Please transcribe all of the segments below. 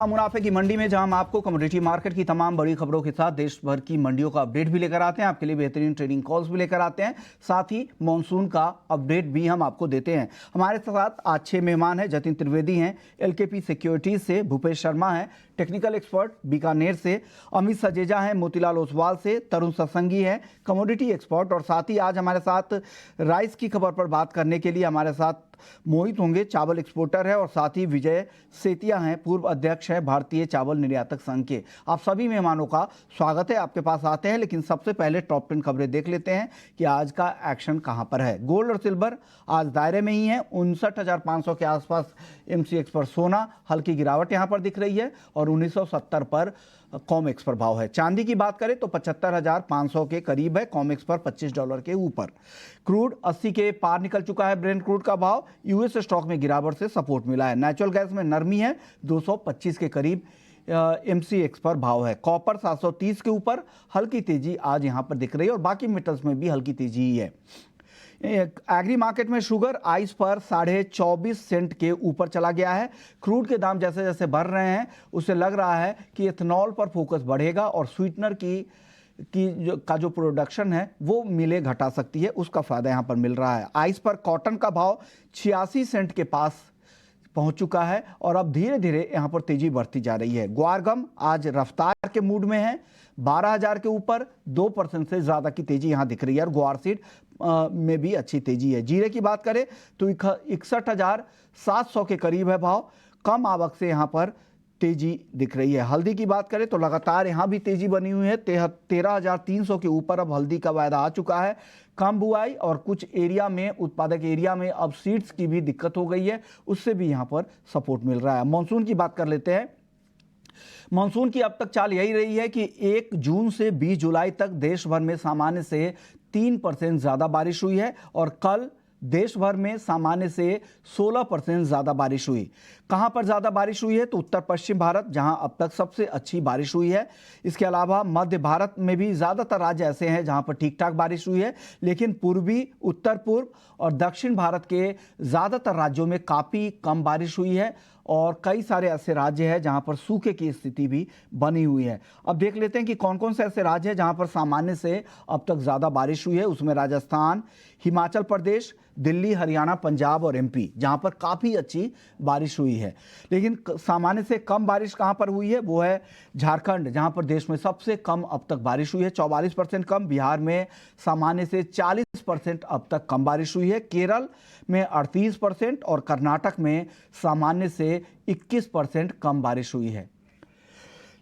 मुनाफे की मंडी में जहां हम आपको कमोडिटी मार्केट की तमाम बड़ी खबरों के साथ देश भर की मंडियों का अपडेट भी लेकर आते हैं, आपके लिए बेहतरीन ट्रेडिंग कॉल्स भी लेकर आते हैं, साथ ही मॉनसून का अपडेट भी हम आपको देते हैं। हमारे साथ आज 6 मेहमान हैं। जतिन त्रिवेदी हैं एलकेपी सिक्योरिटीज से, भूपेश शर्मा हैं टेक्निकल एक्सपर्ट बीकानेर से, अमित सजेजा हैं मोतीलाल ओसवाल से, तरुण सत्संगी हैं कमोडिटी एक्सपर्ट, और साथ ही आज हमारे साथ राइस की खबर पर बात करने के लिए हमारे साथ मोहित होंगे, चावल एक्सपोर्टर है, और साथ ही विजय सेतिया हैं, पूर्व अध्यक्ष है भारतीय चावल निर्यातक संघ के। आप सभी मेहमानों का स्वागत है, आपके पास आते हैं। लेकिन सबसे पहले टॉप 10 खबरें देख लेते हैं कि आज का एक्शन कहां पर है। गोल्ड और सिल्वर आज दायरे में ही है, 59,500 के आसपास एमसीएक्स पर सोना, हल्की गिरावट यहां पर दिख रही है, और 1970 पर कॉमेक्स पर भाव है। चांदी की बात करें तो 75,500 के करीब है, कॉमेक्स पर $25 के ऊपर। क्रूड 80 के पार निकल चुका है ब्रेंट क्रूड का भाव। यूएस स्टॉक में गिरावट से सपोर्ट मिला है। नेचुरल गैस में नरमी है, 225 के करीब एमसीएक्स पर भाव है। कॉपर 730 के ऊपर, हल्की तेजी आज यहां पर दिख रही है, और बाकी मेटल्स में भी हल्की तेजी ही है। एग्री मार्केट में शुगर आइस पर 24.5 सेंट के ऊपर चला गया है। क्रूड के दाम जैसे जैसे बढ़ रहे हैं उससे लग रहा है कि इथेनॉल पर फोकस बढ़ेगा, और स्वीटनर का जो प्रोडक्शन है वो मिलें घटा सकती है, उसका फायदा यहां पर मिल रहा है। आइस पर कॉटन का भाव 86 सेंट के पास पहुंच चुका है, और अब धीरे धीरे यहां पर तेजी बढ़ती जा रही है। ग्वारगम आज रफ्तार के मूड में है, 12,000 के ऊपर 2% से ज्यादा की तेजी यहां दिख रही है, और ग्वारसीड में भी अच्छी तेजी है। जीरे की बात करें तो 61,700 के करीब है भाव, कम आवक से यहां पर तेजी दिख रही है। हल्दी की बात करें तो लगातार यहां भी तेजी बनी हुई है, 13,300 के ऊपर अब हल्दी का वायदा आ चुका है। कम बुआई और कुछ एरिया में, उत्पादक एरिया में अब सीड्स की भी दिक्कत हो गई है, उससे भी यहां पर सपोर्ट मिल रहा है। मॉनसून की बात कर लेते हैं। मॉनसून की अब तक चाल यही रही है कि 1 जून से 20 जुलाई तक देश भर में सामान्य से 3% ज्यादा बारिश हुई है, और कल देश भर में सामान्य से 16% ज्यादा बारिश हुई। कहां पर ज्यादा बारिश हुई है तो उत्तर पश्चिम भारत, जहां अब तक सबसे अच्छी बारिश हुई है। इसके अलावा मध्य भारत में भी ज्यादातर राज्य ऐसे हैं जहां पर ठीक ठाक बारिश हुई है, लेकिन पूर्वी, उत्तर पूर्व और दक्षिण भारत के ज्यादातर राज्यों में काफी कम बारिश हुई है, और कई सारे ऐसे राज्य हैं जहां पर सूखे की स्थिति भी बनी हुई है। अब देख लेते हैं कि कौन कौन से ऐसे राज्य हैं जहां पर सामान्य से अब तक ज्यादा बारिश हुई है। उसमें राजस्थान, हिमाचल प्रदेश, दिल्ली, हरियाणा, पंजाब और एमपी, जहां पर काफी अच्छी बारिश हुई है। लेकिन सामान्य से कम बारिश कहां पर हुई है, वो है झारखंड, जहां पर देश में सबसे कम अब तक बारिश हुई है, 44% कम। बिहार में सामान्य से 40% अब तक कम बारिश हुई है। केरल में 38% और कर्नाटक में सामान्य से 21% कम बारिश हुई है।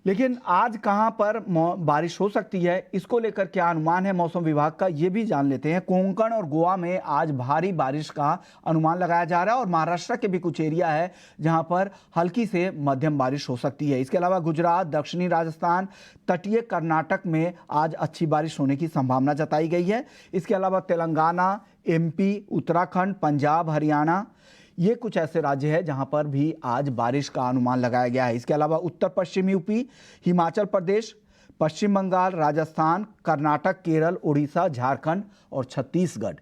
लेकिन आज कहां पर बारिश हो सकती है, इसको लेकर क्या अनुमान है मौसम विभाग का, यह भी जान लेते हैं। कोंकण और गोवा में आज भारी बारिश का अनुमान लगाया जा रहा है, और महाराष्ट्र के भी कुछ एरिया है जहां पर हल्की से मध्यम बारिश हो सकती है। इसके अलावा गुजरात, दक्षिणी राजस्थान, तटीय कर्नाटक में आज अच्छी बारिश होने की संभावना जताई गई है। इसके अलावा तेलंगाना, एमपी, उत्तराखंड, पंजाब, हरियाणा, ये कुछ ऐसे राज्य हैं जहां पर भी आज बारिश का अनुमान लगाया गया है। इसके अलावा उत्तर पश्चिम यूपी, हिमाचल प्रदेश, पश्चिम बंगाल, राजस्थान, कर्नाटक, केरल, उड़ीसा, झारखंड और छत्तीसगढ़,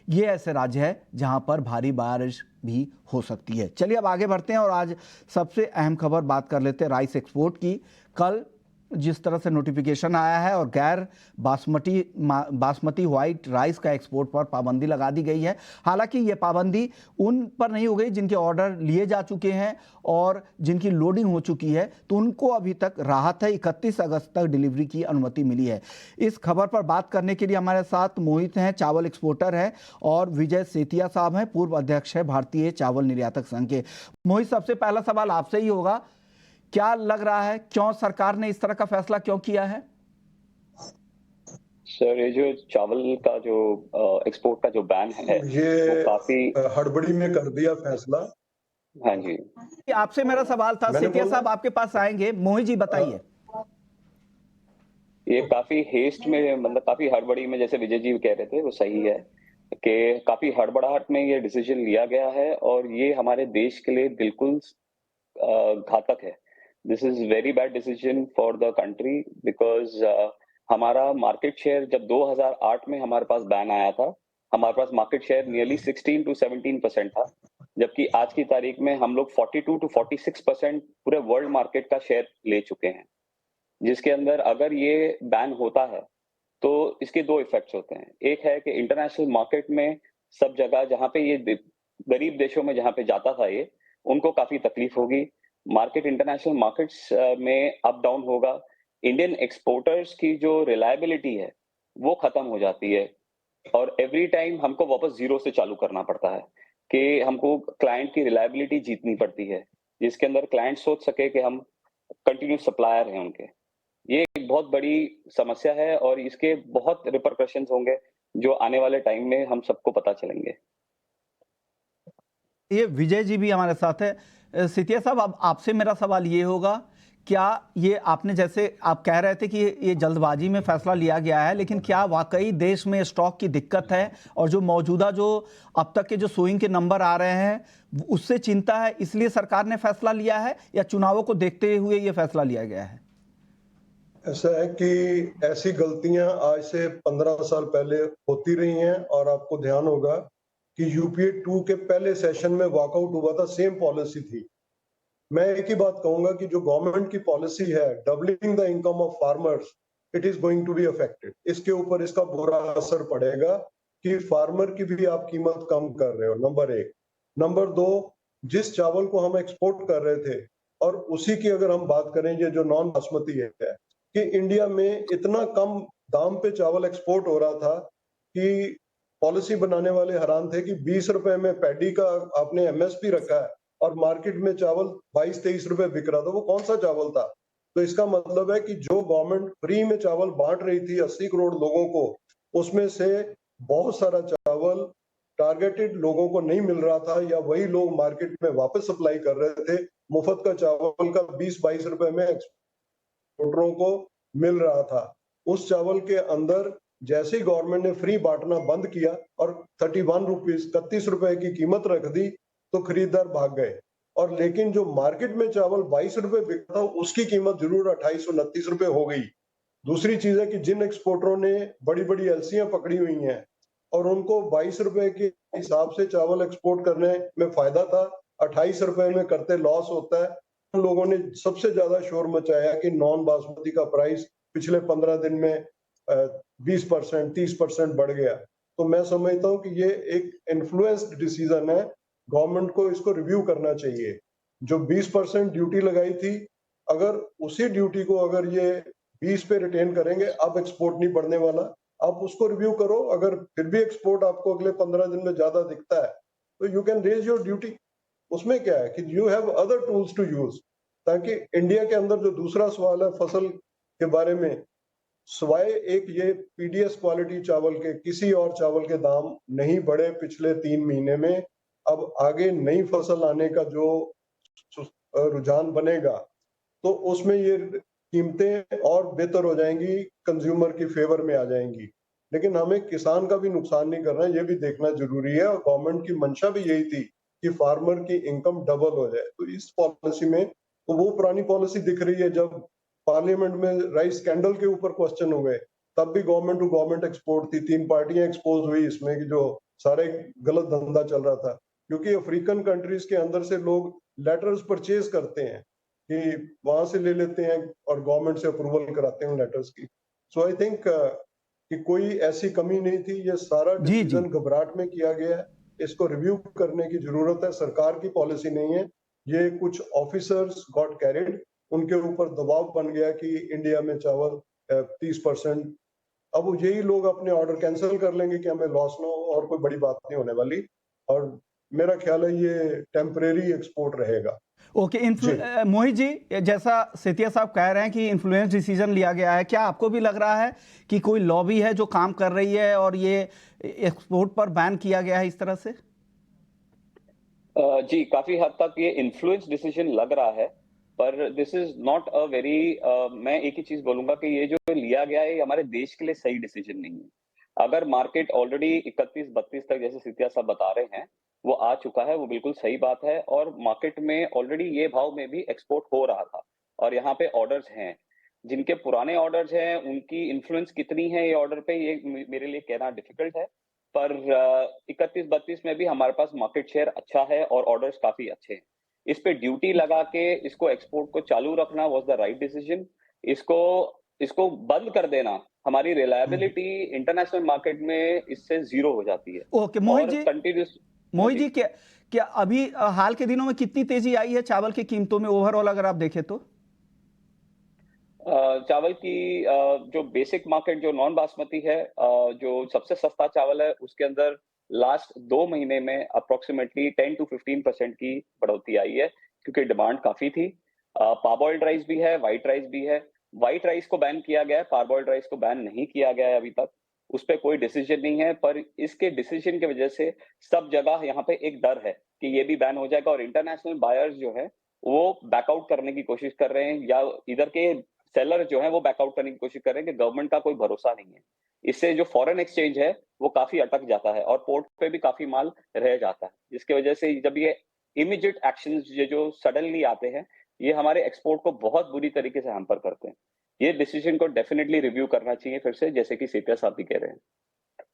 ये ऐसे राज्य हैं जहां पर भारी बारिश भी हो सकती है। चलिए अब आगे बढ़ते हैं, और आज सबसे अहम खबर बात कर लेते हैं राइस एक्सपोर्ट की। कल जिस तरह से नोटिफिकेशन आया है और गैर बासमती व्हाइट राइस का एक्सपोर्ट पर पाबंदी लगा दी गई है। हालांकि ये पाबंदी उन पर नहीं हो गई जिनके ऑर्डर लिए जा चुके हैं और जिनकी लोडिंग हो चुकी है, तो उनको अभी तक राहत है। 31 अगस्त तक डिलीवरी की अनुमति मिली है। इस खबर पर बात करने के लिए हमारे साथ मोहित हैं, चावल एक्सपोर्टर हैं, और विजय सेतिया साहब हैं, पूर्व अध्यक्ष है भारतीय चावल निर्यातक संघ के। मोहित, सबसे पहला सवाल आपसे ही होगा, क्या लग रहा है, क्यों सरकार ने इस तरह का फैसला क्यों किया है? सर, ये जो चावल का जो एक्सपोर्ट का जो बैन है ये वो काफी हड़बड़ी में कर दिया फैसला। हाँ जी, आपसे मेरा सवाल था, सेतिया साहब आपके पास आएंगे। मोहित जी बताइए। ये काफी हेस्ट में, मतलब काफी हड़बड़ी में, जैसे विजय जी कह रहे थे वो सही है कि काफी हड़बड़ाहट में ये डिसीजन लिया गया है, और ये हमारे देश के लिए बिल्कुल घातक है। This is very bad decision for the country, because हमारा मार्केट शेयर जब 2008 में हमारे पास बैन आया था, हमारे पास मार्केट शेयर नियरली 16 to 17% था, जबकि आज की तारीख में हम लोग 42 टू 46% पूरे वर्ल्ड मार्केट का शेयर ले चुके हैं, जिसके अंदर अगर ये बैन होता है तो इसके 2 इफ़ेक्ट्स होते हैं। एक है कि इंटरनेशनल मार्केट में सब जगह जहाँ पे ये गरीब देशों में जहाँ पे जाता था ये, उनको काफ़ी तकलीफ होगी। मार्केट इंटरनेशनल मार्केट्स में अप डाउन होगा। इंडियन एक्सपोर्टर्स की जो रिलायबिलिटी है, वो खत्म हो जाती है और एवरी टाइम हमको वापस ज़ीरो से चालू करना पड़ता है कि हमको क्लाइंट की रिलायबिलिटी जीतनी पड़ती है, जिसके अंदर क्लाइंट सोच सके कि हम कंटीन्यूअस सप्लायर हैं उनके। ये एक बहुत बड़ी समस्या है और इसके बहुत रिपरकशंस होंगे, जो आने वाले टाइम में हम सबको पता चलेंगे। ये विजय जी भी हमारे साथ है। सितिया साहब, अब आपसे मेरा सवाल ये होगा, क्या ये आपने जैसे आप कह रहे थे कि ये जल्दबाजी में फैसला लिया गया है, लेकिन क्या वाकई देश में स्टॉक की दिक्कत है और जो मौजूदा जो अब तक के जो सोइंग के नंबर आ रहे हैं उससे चिंता है, इसलिए सरकार ने फैसला लिया है, या चुनावों को देखते हुए ये फैसला लिया गया है? ऐसा है कि ऐसी गलतियां आज से 15 साल पहले होती रही हैं और आपको ध्यान होगा कि यूपीए 2 के पहले सेशन में वॉकआउट हुआ था, सेम पॉलिसी थी। मैं एक ही बात कहूंगा कि जो गवर्नमेंट की पॉलिसी है, doubling the income of farmers, it is going to be affected. इसके ऊपर इसका बुरा असर पड़ेगा कि फार्मर की भी आप कीमत कम कर रहे हो, नंबर एक। नंबर दो, जिस चावल को हम एक्सपोर्ट कर रहे थे और उसी की अगर हम बात करें, ये जो नॉन बासमती है, कि इंडिया में इतना कम दाम पे चावल एक्सपोर्ट हो रहा था कि पॉलिसी बनाने वाले हैरान थे कि 20 रुपए में पैडी का आपने एमएसपी रखा है और मार्केट में चावल 22-23 रुपए बिक रहा था। वो कौन सा चावल था? तो इसका मतलब है कि जो गवर्नमेंट फ्री में चावल बांट रही थी 80 करोड़ लोगों को, उसमें से बहुत सारा चावल टारगेटेड लोगों को नहीं मिल रहा था, या वही लोग मार्केट में वापस सप्लाई कर रहे थे। मुफ्त का चावल का 20-22 रुपए में एक्सपोर्टरों को मिल रहा था। उस चावल के अंदर जैसे ही गवर्नमेंट ने फ्री बांटना बंद किया और 31 रुपीज 31 रुपए की कीमत रख दी, तो खरीदार भाग गए। और लेकिन जो मार्केट में चावल 22 रुपए बिकता था, उसकी कीमत जरूर 28-29 रुपए हो गई। दूसरी चीज है कि जिन एक्सपोर्टरों ने बड़ी बड़ी एलसियां पकड़ी हुई हैं और उनको 22 रुपए के हिसाब से चावल एक्सपोर्ट करने में फायदा था, 28 रुपए में करते लॉस होता है। उन लोगों ने सबसे ज्यादा शोर मचाया कि नॉन बासमती का प्राइस पिछले 15 दिन में 20% 30% बढ़ गया। तो मैं समझता हूँ कि ये एक इन्फ्लुएंस्ड डिसीजन है, गवर्नमेंट को इसको रिव्यू करना चाहिए। जो 20% ड्यूटी लगाई थी, अगर उसी ड्यूटी को अगर ये 20 पे रिटेन करेंगे, अब एक्सपोर्ट नहीं बढ़ने वाला। आप उसको रिव्यू करो, अगर फिर भी एक्सपोर्ट आपको अगले 15 दिन में ज्यादा दिखता है, तो you can raise your duty. उसमें क्या है कि you have other tools to use, ताकि इंडिया के अंदर जो दूसरा सवाल है फसल के बारे में, स्वाय एक ये पीडीएस क्वालिटी चावल के किसी और चावल के दाम नहीं बढ़े पिछले 3 महीने में। अब आगे नई फसल आने का जो रुझान बनेगा, तो उसमें ये कीमतें और बेहतर हो जाएंगी, कंज्यूमर की फेवर में आ जाएंगी। लेकिन हमें किसान का भी नुकसान नहीं करना, ये भी देखना जरूरी है। और गवर्नमेंट की मंशा भी यही थी कि फार्मर की इनकम डबल हो जाए। तो इस पॉलिसी में तो वो पुरानी पॉलिसी दिख रही है, जब पार्लियामेंट में राइस स्कैंडल के ऊपर क्वेश्चन हुए, तब भी गवर्नमेंट टू गवर्नमेंट एक्सपोर्ट थी। 3 पार्टियां एक्सपोज हुई इसमें कि जो सारे गलत धंधा चल रहा था, क्योंकि अफ्रीकन कंट्रीज के अंदर से लोग लेटर्स परचेज करते हैं कि वहां से ले लेते हैं और गवर्नमेंट से अप्रूवल कराते हैं लेटर्स की। सो आई थिंक कि कोई ऐसी कमी नहीं थी, ये सारा जी जी। डिसीजन घबराहट में किया गया है। इसको रिव्यू करने की जरूरत है, सरकार की पॉलिसी नहीं है। ये कुछ ऑफिसर्स गॉट कैरिड, उनके ऊपर दबाव बन गया कि इंडिया में चावल 30%। अब वो यही लोग अपने ऑर्डर कैंसिल कर लेंगे कि हमें लॉस ना हो, और कोई बड़ी बात नहीं होने वाली। और मेरा ख्याल है ये टेम्परेरी एक्सपोर्ट रहेगा। ओके, जी। मोहित जी, जैसा सेतिया साहब कह रहे हैं कि इन्फ्लुएंस डिसीजन लिया गया है, क्या आपको भी लग रहा है कि कोई लॉबी है जो काम कर रही है और ये एक्सपोर्ट पर बैन किया गया है इस तरह से? जी, काफ़ी हद तक ये इन्फ्लुएंस डिसीजन लग रहा है, पर this is not a very मैं एक ही चीज़ बोलूँगा कि ये जो लिया गया है, ये हमारे देश के लिए सही डिसीजन नहीं है। अगर मार्केट ऑलरेडी 31-32 तक जैसे सितिया साहब बता रहे हैं, वो आ चुका है, वो बिल्कुल सही बात है और मार्केट में ऑलरेडी ये भाव में भी एक्सपोर्ट हो रहा था और यहाँ पे ऑर्डर्स हैं। जिनके पुराने ऑर्डर्स हैं, उनकी इन्फ्लुएंस कितनी है ये ऑर्डर पे, ये मेरे लिए कहना डिफिकल्ट है। पर 31-32 में भी हमारे पास मार्केट शेयर अच्छा है और ऑर्डर्स काफी अच्छे हैं। इस पे ड्यूटी लगा के इसको एक्सपोर्ट को चालू रखना वाज द राइट डिसीजन। इसको इसको बंद कर देना, हमारी रिलायबिलिटी इंटरनेशनल मार्केट में इससे जीरो हो जाती है। ओके मोहित और जी, कंटिन्यूस मोहित जी क्या क्या अभी हाल के दिनों में कितनी तेजी आई है चावल की कीमतों में ओवरऑल अगर आप देखें तो? चावल की जो बेसिक मार्केट जो नॉन बासमती है, जो सबसे सस्ता चावल है उसके अंदर लास्ट 2 महीने में अप्रोक्सीमेटली 10 टू 15% की बढ़ोतरी आई है, क्योंकि डिमांड काफी थी। पारबॉइल्ड राइस भी है, व्हाइट राइस भी है। व्हाइट राइस को बैन किया गया है, पारबॉइल्ड राइस को बैन नहीं किया गया है अभी तक। उस पे कोई डिसीजन नहीं है, पर इसके डिसीजन की वजह से सब जगह यहाँ पे एक डर है कि ये भी बैन हो जाएगा, और इंटरनेशनल बायर्स जो है वो बैकआउट करने की कोशिश कर रहे हैं, या इधर के सेलर जो है वो बैकआउट करने की कोशिश कर रहे हैं कि गवर्नमेंट का कोई भरोसा नहीं है। इससे जो फॉरेन एक्सचेंज है वो काफी अटक जाता है और पोर्ट पे भी काफी माल रह जाता है, जिसकी वजह से जब ये इमीडिएट एक्शंस ये जो सडनली आते हैं, ये हमारे एक्सपोर्ट को बहुत बुरी तरीके से हैम्पर करते हैं। ये डिसीजन को डेफिनेटली रिव्यू करना चाहिए फिर से, जैसे कि सीपीएस साहब भी कह रहे हैं।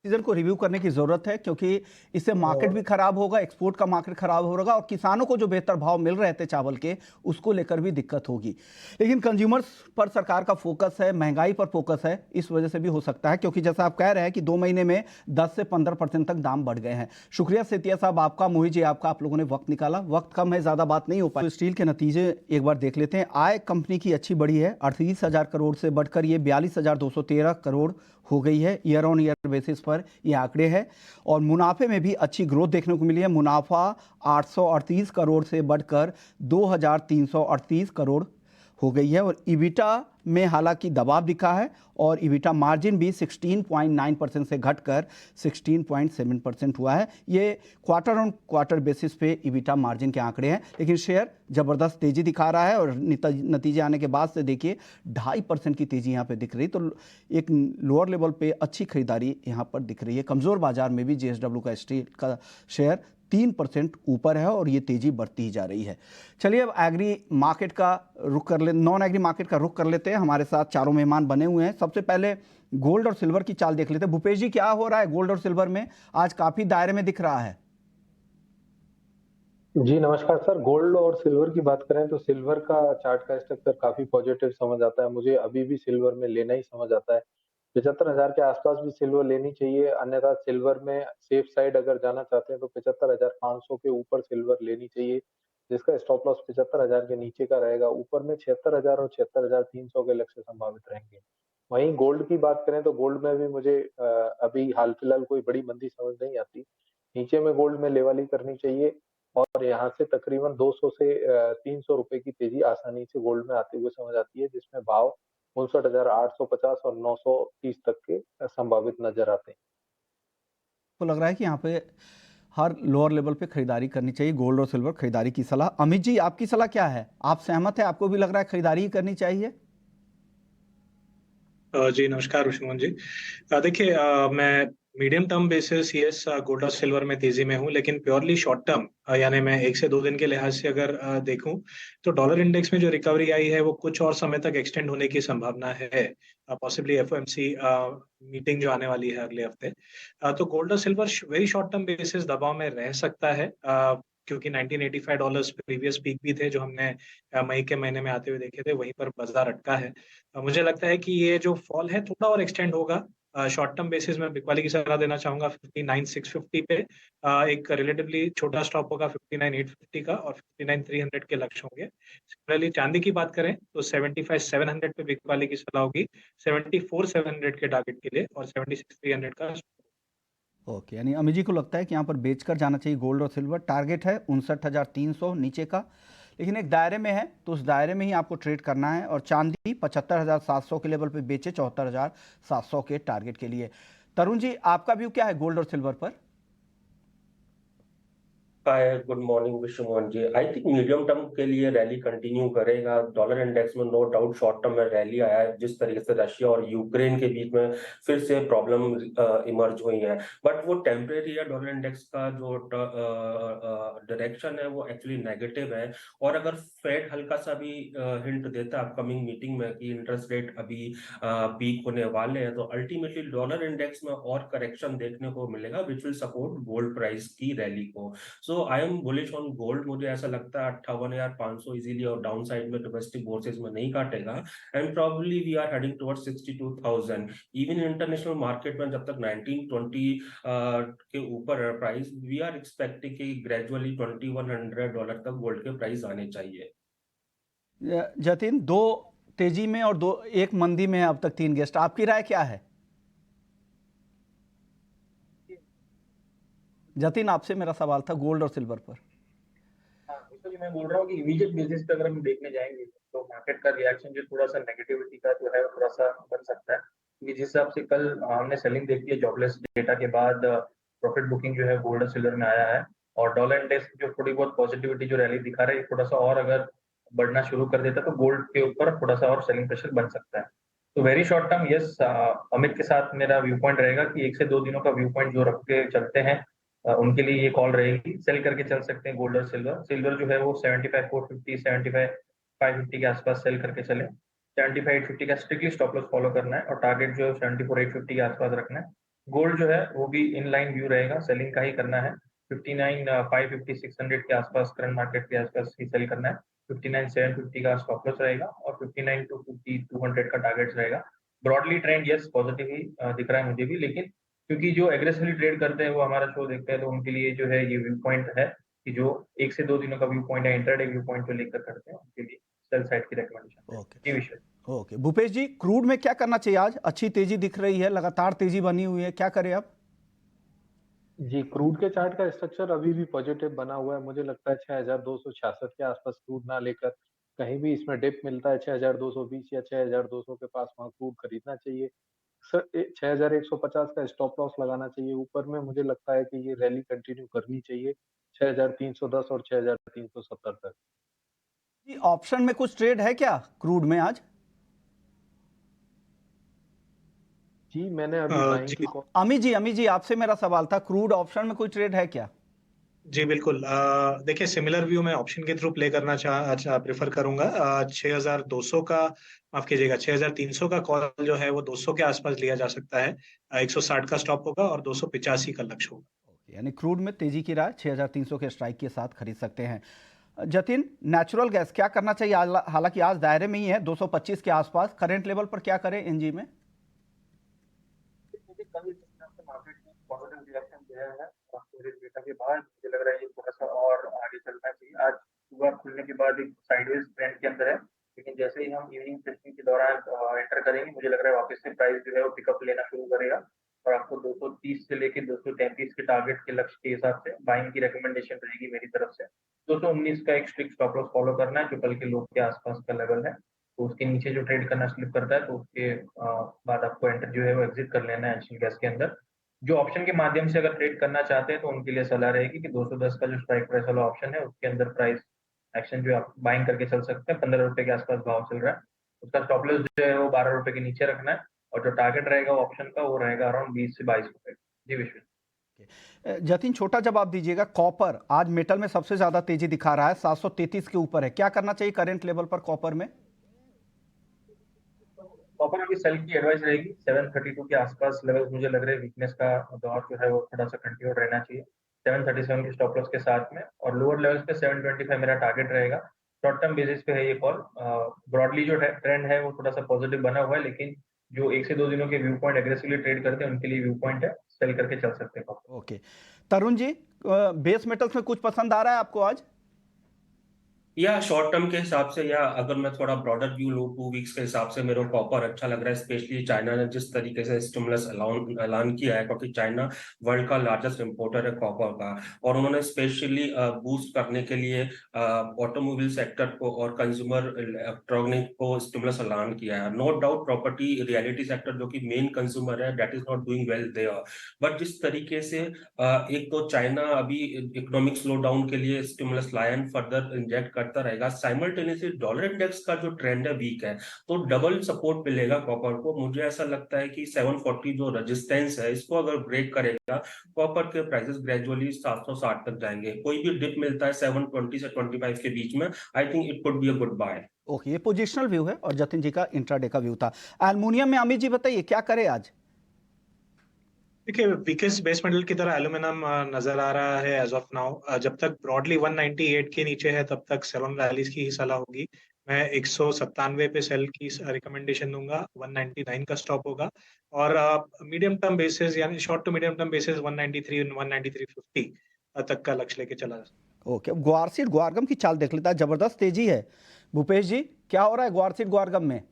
सीजन को रिव्यू करने की जरूरत है, क्योंकि इससे मार्केट भी खराब होगा, एक्सपोर्ट का मार्केट खराब होगा और किसानों को जो बेहतर भाव मिल रहे थे चावल के उसको लेकर भी दिक्कत होगी। लेकिन कंज्यूमर्स पर सरकार का फोकस है, महंगाई पर फोकस है, इस वजह से भी हो सकता है, क्योंकि जैसा आप कह रहे हैं कि 2 महीने में 10 से 15% तक दाम बढ़ गए हैं। शुक्रिया सेतिया साहब आपका, मोहित जी आपका, आप लोगों ने वक्त निकाला। वक्त कम है, ज्यादा बात नहीं हो पाई। तो स्टील के नतीजे एक बार देख लेते हैं। आय कंपनी की अच्छी बढ़ी है, 38,000 करोड़ से बढ़कर ये 42,213 करोड़ हो गई है। ईयर ऑन ईयर बेसिस पर ये आंकड़े हैं। और मुनाफे में भी अच्छी ग्रोथ देखने को मिली है। मुनाफा 838 करोड़ से बढ़कर 2,338 करोड़ हो गई है। और ईबिटा में हालांकि दबाव दिखा है और ईबिटा मार्जिन भी 16.9% से घटकर 16.7% हुआ है। ये क्वार्टर ऑन क्वार्टर बेसिस पे ईबिटा मार्जिन के आंकड़े हैं, लेकिन शेयर जबरदस्त तेजी दिखा रहा है और नतीजे आने के बाद से देखिए 2.5% की तेजी यहाँ पे दिख रही, तो एक लोअर लेवल पे अच्छी खरीदारी यहाँ पर दिख रही है। कमजोर बाजार में भी जेएसडब्ल्यू का स्टील का शेयर 3% ऊपर है और ये तेजी बढ़ती ही जा रही है। चलिए अब एग्री मार्केट का रुख कर ले, नॉन एग्री मार्केट का रुख कर लेते हैं। हमारे साथ चारों मेहमान बने हुए हैं। सबसे पहले गोल्ड और सिल्वर की चाल देख लेते हैं। भूपेश जी, क्या हो रहा है गोल्ड और सिल्वर में? आज काफी दायरे में दिख रहा है। जी नमस्कार सर। गोल्ड और सिल्वर की बात करें तो सिल्वर का चार्ट का स्ट्रक्चर काफी पॉजिटिव समझ आता है। मुझे अभी भी सिल्वर में लेना ही समझ आता है। 75,000 के आसपास भी सिल्वर लेनी चाहिए, अन्यथा सिल्वर में सेफ साइड अगर जाना चाहते हैं तो 75,500 के ऊपर सिल्वर लेनी चाहिए, जिसका स्टॉप लॉस 75,000 के नीचे का रहेगा। ऊपर में 76,000 और 76,300 के लक्ष्य संभावित रहेंगे। वहीं गोल्ड की बात करें तो गोल्ड में भी मुझे अभी हाल फिलहाल कोई बड़ी मंदी समझ नहीं आती। नीचे में गोल्ड में लेवाली करनी चाहिए और यहाँ से तकरीबन 200 से 300 रुपए की तेजी आसानी से गोल्ड में आते हुए समझ आती है, जिसमें भाव 59,850 और 930 तक के संभावित नजर आते हैं। तो लग रहा है कि यहाँ पे हर लोअर लेवल पे खरीदारी करनी चाहिए, गोल्ड और सिल्वर खरीदारी की सलाह। अमित जी, आपकी सलाह क्या है? आप सहमत है? आपको भी लग रहा है खरीदारी ही करनी चाहिए? जी नमस्कार विष्णुमन जी। देखिए, मैं medium term basis yes gold और सिल्वर में तेजी में हूँ, लेकिन प्योरली शॉर्ट टर्म यानी मैं 1 से 2 दिन के लिहाज से अगर देखूं तो डॉलर इंडेक्स में जो रिकवरी आई है वो कुछ और समय तक एक्सटेंड होने की संभावना है। पॉसिबली एफओएमसी मीटिंग जो आने वाली है अगले हफ्ते, तो गोल्ड और silver very short term basis दबाव में रह सकता है, क्योंकि $1985 प्रीवियस पीक भी थे जो हमने मई के महीने में आते हुए देखे थे, वहीं पर बाजार अटका है। मुझे लगता है कि ये जो फॉल है थोड़ा और एक्सटेंड होगा। शॉर्ट टर्म बेसिस में बिकवाली की सलाह देना चाहूंगा 59,650 पे। एक रिलेटिवली छोटा स्टॉप होगा 59,850 का और 59,300 के लक्ष्य होंगे। सिमिलरली चांदी की बात करें तो 75,700 पे बिकवाली की सलाह होगी, 74,700 के टारगेट के लिए और 76,300 का। ओके, यानी अमित जी को लगता है कि यहाँ पर बेचकर जाना चाहिए गोल्ड और सिल्वर। टारगेट है 59,300 नीचे का, लेकिन एक दायरे में है तो उस दायरे में ही आपको ट्रेड करना है। और चांदी 75,700 के लेवल पे बेचे 74,700 के टारगेट के लिए। तरुण जी, आपका व्यू क्या है गोल्ड और सिल्वर पर? Hi, good morning Vishu Mohan ji. I think medium term के लिए रैली कंटिन्यू करेगा। डॉलर इंडेक्स में नो डाउट शॉर्ट टर्म में रैली आया है, जिस तरीके से रशिया और यूक्रेन के बीच में फिर से प्रॉब्लम इमर्ज हुई है, बट वो टेम्परेरी है। डॉलर इंडेक्स का जो डायरेक्शन है वो एक्चुअली नेगेटिव है, और अगर फेड हल्का सा भी हिंट देता है अपकमिंग मीटिंग में कि इंटरेस्ट रेट अभी पीक होने वाले हैं, तो अल्टीमेटली डॉलर इंडेक्स में और करेक्शन देखने को मिलेगा, which will support gold price की रैली को। So I am bullish on gold. मुझे ऐसा लगता है 58,500 इजीली और डाउन साइड में डोमेस्टिक बोर्सेज में नहीं काटेगा, and probably we are heading towards 62,000। Even international market में जब तक 1920 के ऊपर है प्राइस, वी आर एक्सपेक्टिंग कि ग्रेजुअली $2,100 तक गोल्ड के प्राइस आने चाहिए। जतिन, दो तेजी में और दो एक मंदी में है अब तक 3 गेस्ट, आपकी राय क्या है? जतिन, आपसे मेरा सवाल था गोल्ड और सिल्वर पर। हाँ, इसलिए मैं बोल रहा हूँ कि इमीडिएट बेसिस पे अगर हम देखने जाएंगे तो मार्केट का रिएक्शन जो थोड़ा सा नेगेटिविटी का जो है वो थोड़ा सा बन सकता है, क्योंकि जिस हिसाब से कल हमने सेलिंग देखी है जॉबलेस डेटा के बाद, प्रॉफिट बुकिंग जो है गोल्ड और सिल्वर में आया है, और डॉलर इंडेक्स जो थोड़ी बहुत पॉजिटिविटी जो रैली दिखा रहा है, थोड़ा सा और अगर बढ़ना शुरू कर देता तो गोल्ड के ऊपर थोड़ा सा और सेलिंग प्रेशर बन सकता है। तो very short term yes, Amit के साथ मेरा व्यू पॉइंट रहेगा कि 1 से 2 दिनों का व्यू पॉइंट जो रख के चलते हैं उनके लिए ये कॉल रहेगी। सेल करके चल सकते हैं गोल्ड और सिल्वर। सिल्वर जो है वो 75,450 75,550 के आसपास सेल करके चले। 75,850 का स्ट्रिक्टली स्टॉप लॉस फॉलो करना है, और टारगेट जो है 74,850 के आसपास रखना है। गोल्ड जो है वो भी इन लाइन व्यू रहेगा, सेलिंग का ही करना है। 59,550 600 के आसपास करंट मार्केट के आसपास ही सेल करना है। 59,750 का स्टॉप लॉस रहेगा, और 59,250 200 का टारगेट रहेगा। ब्रॉडली ट्रेंड यस पॉजिटिव ही दिख रहा है मुझे भी, लेकिन क्योंकि जो एग्रेसिवली ट्रेड करते हैं वो हमारा शो देखते हैं, तो उनके लिए जो है ये व्यू पॉइंट है कि जो 1 से 2 दिनों का व्यू पॉइंट है, इंटरडे व्यू पॉइंट जो लेकर करते हैं उनके लिए सेल साइड की रिकमेंडेशन है। ओके ये विषय। ओके, भूपेश जी, क्रूड में क्या करना चाहिए? आज अच्छी तेजी दिख रही है, लगातार तेजी बनी हुई है, क्या करें अब? जी, क्रूड के चार्ट का स्ट्रक्चर अभी भी पॉजिटिव बना हुआ है। मुझे लगता है 6266 के आसपास क्रूड ना लेकर कहीं भी इसमें डिप मिलता है 6220 या 6200 के पास वहाँ क्रूड खरीदना चाहिए। सर 6150 का स्टॉप लॉस लगाना चाहिए। ऊपर में मुझे लगता है कि ये रैली कंटिन्यू करनी चाहिए 6310 और 6370 तक। जी, ऑप्शन में कुछ ट्रेड है क्या क्रूड में आज? जी, मैंने अभी बाइंग जी की कॉल अमी जी, आपसे मेरा सवाल था, क्रूड ऑप्शन में कोई ट्रेड है क्या? जी बिल्कुल। देखिए, सिमिलर व्यू मैं ऑप्शन के थ्रू प्ले करना प्रेफर करूंगा। 6200 का, माफ कीजिएगा, 6300 का कॉल जो है वो 200 के आसपास लिया जा सकता है। 160 का स्टॉप होगा और 285 का लक्ष्य होगा। यानी क्रूड में तेजी की राय 6300 के स्ट्राइक के साथ खरीद सकते हैं। जतिन, नेचुरल गैस क्या करना चाहिए? हालांकि आज दायरे में ही है 225 के आसपास, करंट लेवल पर क्या करें एनजी में? कल जिस तरह से मार्केट में पॉजिटिव रिएक्शन दिया है डेटा के बाद, मुझे लग रहा है ये थोड़ा सा और आगे चलना चाहिए। आज सुबह खुलने के बाद एक साइडवेज ट्रेंड के अंदर है, लेकिन जैसे ही हम इवनिंग सेशन के दौरान एंटर करेंगे, मुझे लग रहा है वापस से प्राइस जो है वो पिकअप लेना शुरू करेगा, और आपको 230 से लेकर 233 के टारगेट के लक्ष्य के हिसाब से बाइंग की रिकमेंडेशन रहेगी मेरी तरफ से। 219 का एक स्ट्रिक्ट स्टॉप लॉस फॉलो करना है, जो कल के लोग के आसपास का लेवल है। तो उसके नीचे जो ट्रेड करना स्लिप करता है, तो उसके बाद आपको एंटर जो है वो एग्जिट कर लेना है एशियन गैस के अंदर। जो ऑप्शन के माध्यम से अगर ट्रेड करना चाहते हैं तो उनके लिए सलाह रहेगी कि 210 का जो स्ट्राइक प्राइस वाला ऑप्शन है उसके अंदर प्राइस एक्शन जो आप बाइंग करके चल सकते हैं। 15 रुपए के आसपास भाव चल रहा है, उसका स्टॉप लॉस जो है वो 12 रुपए के नीचे रखना है, और जो टारगेट रहेगा ऑप्शन का वो रहेगा अराउंड 20 से 22 रुपए। जी विश्व। जतिन, छोटा जवाब दीजिएगा, कॉपर आज मेटल में सबसे ज्यादा तेजी दिखा रहा है, 733 के ऊपर है, क्या करना चाहिए करंट लेवल पर कॉपर में? कॉपर की सेल की एडवाइस रहेगी 732 के आसपास लेवल। मुझे लग रहा है वीकनेस का दौर जो है वो थोड़ा सा कंटिन्यू रहना चाहिए 737 के स्टॉप लॉस के साथ में, और लोअर लेवल्स पे 725 मेरा टारगेट रहेगा। शॉर्ट टर्म बेसिस पे है ये कॉल। ब्रॉडली जो ट्रेंड है वो थोड़ा सा पॉजिटिव बना हुआ है, लेकिन जो 1 से 2 दिनों के व्यू पॉइंट एग्रेसिवली ट्रेड करते हैं उनके लिए व्यू पॉइंट है सेल करके चल सकते हैं copper. Okay, Tarun ji, base metals में कुछ पसंद आ रहा है आपको आज? या शॉर्ट टर्म के हिसाब से, या अगर मैं थोड़ा ब्रॉडर व्यू लूं 2 वीक्स के हिसाब से, मेरे को कॉपर अच्छा लग रहा है, स्पेशली चाइना ने जिस तरीके से स्टिमुलस ऐलान किया है, क्योंकि चाइना वर्ल्ड का लार्जेस्ट इंपोर्टर है कॉपर का, और उन्होंने स्पेशली बूस्ट करने के लिए ऑटोमोबाइल सेक्टर को और कंज्यूमर इलेक्ट्रॉनिक को स्टिमुलस ऐलान किया है। No doubt property reality sector जो कि मेन कंज्यूमर है, that is not doing well there, but जिस तरीके से एक तो चाइना अभी इकोनॉमिक स्लो डाउन के लिए स्टिमुलस लाया एंड फर्दर इंजेक्ट करता रहेगा, साइमल्टेनियसली डॉलर इंडेक्स का जो ट्रेंड है वीक है, तो डबल सपोर्ट मिलेगा कॉपर को। मुझे ऐसा लगता है कि 740 जो रेजिस्टेंस है, इसको अगर ब्रेक करेगा कॉपर के प्राइसेस ग्रेजुअली 760 तक जाएंगे। कोई भी डिप मिलता है 720 से 25 के बीच में, I think it could be a good buy. Okay, ये पोजिशनल व्यू है और जतिन जी का इंट्राडे का व्यू था। एल्युमिनियम में अमित जी बताइए क्या करे आज? देखिए, वीकेस्ट बेस मेटल की तरह एल्यूमिनियम नजर आ रहा है एज ऑफ नाउ। जब तक ब्रॉडली 198 के नीचे है तब तक सेल ऑन रैलीज की ही सलाह होगी। मैं 197 पे सेल की रिकमेंडेशन दूंगा, 199 का स्टॉप होगा, और मीडियम टर्म बेसिस यानी short to medium term basis 193 193.50 तक का लक्ष्य लेके चला। ओके, अब ग्वारसीड ग्वारगम की चाल देख लेता है, जबरदस्त तेजी है। भूपेश जी, क्या हो रहा है ग्वारसीड ग्वारगम में?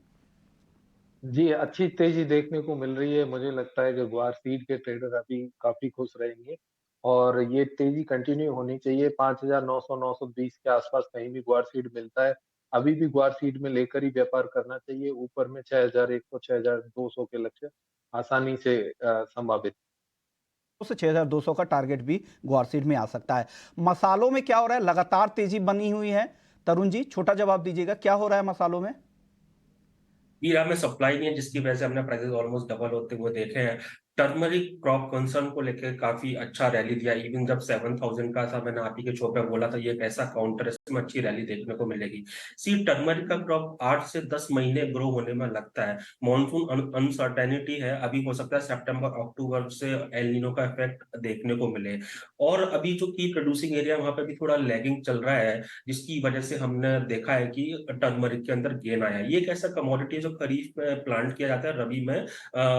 जी, अच्छी तेजी देखने को मिल रही है। मुझे लगता है कि ग्वार सीड के ट्रेडर अभी काफ़ी खुश रहेंगे और ये तेजी कंटिन्यू होनी चाहिए। 5,900 920 के आसपास कहीं भी ग्वार सीड मिलता है, अभी भी ग्वार सीड में लेकर ही व्यापार करना चाहिए। ऊपर में 6,100 6,200 के लक्ष्य आसानी से संभावित। से 6,200 का टारगेट भी ग्वारसीड में आ सकता है। मसालों में क्या हो रहा है? लगातार तेजी बनी हुई है। तरुण जी, छोटा जवाब दीजिएगा, क्या हो रहा है मसालों में? ईरान में सप्लाई नहीं है, जिसकी वजह से हमने प्राइसेस ऑलमोस्ट डबल होते हुए देखे हैं। टर्मरिक क्रॉप कंसर्न को लेकर काफी अच्छा रैली दिया, इवन जब 7,000 का था, मैंने आप ही के शो पे बोला था ये एक ऐसा काउंटर, इसमें अच्छी रैली देखने को मिलेगी। सी टर्मरिक का क्रॉप 8 से 10 महीने ग्रो होने में लगता है। मॉनसून अनसर्टेनिटी है, अभी हो सकता है सितंबर अक्टूबर से एल नीनो का इफेक्ट देखने को मिले, और अभी जो की प्रोड्यूसिंग एरिया वहां पे भी थोड़ा लैगिंग चल रहा है, जिसकी वजह से हमने देखा है कि टर्मरिक के अंदर गेन आया है। ये एक ऐसा कमोडिटी है जो खरीफ में प्लांट किया जाता है, रबी में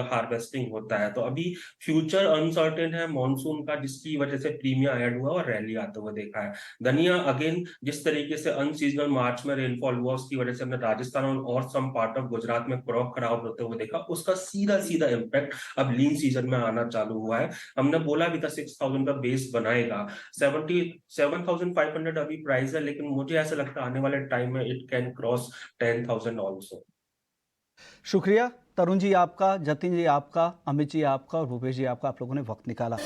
हार्वेस्टिंग होता है। तो अभी फ्यूचर अनसर्टेन है मॉनसून का, जिसकी वजह से प्रीमियम ऐड हुआ और रैली आते हुए देखा है। धनिया अगेन, जिस तरीके से अनसीजनल मार्च में रेनफॉल हुआ, उसकी वजह से हमने राजस्थान और सम पार्ट ऑफ गुजरात में क्रॉप खराब होते हुए देखा, उसका सीधा सीधा इम्पैक्ट अब लीन सीजन में आना चालू हुआ है। हमने बोला भी था 6,000 का बेस बनाएगा, 77,500 अभी प्राइस है, लेकिन मुझे ऐसा लगता है आने वाले टाइम में इट कैन क्रॉस 10,000 ऑल्सो। शुक्रिया तरुण जी आपका, जतिन जी आपका, अमित जी आपका और भूपेश जी आपका, आप लोगों ने वक्त निकाला।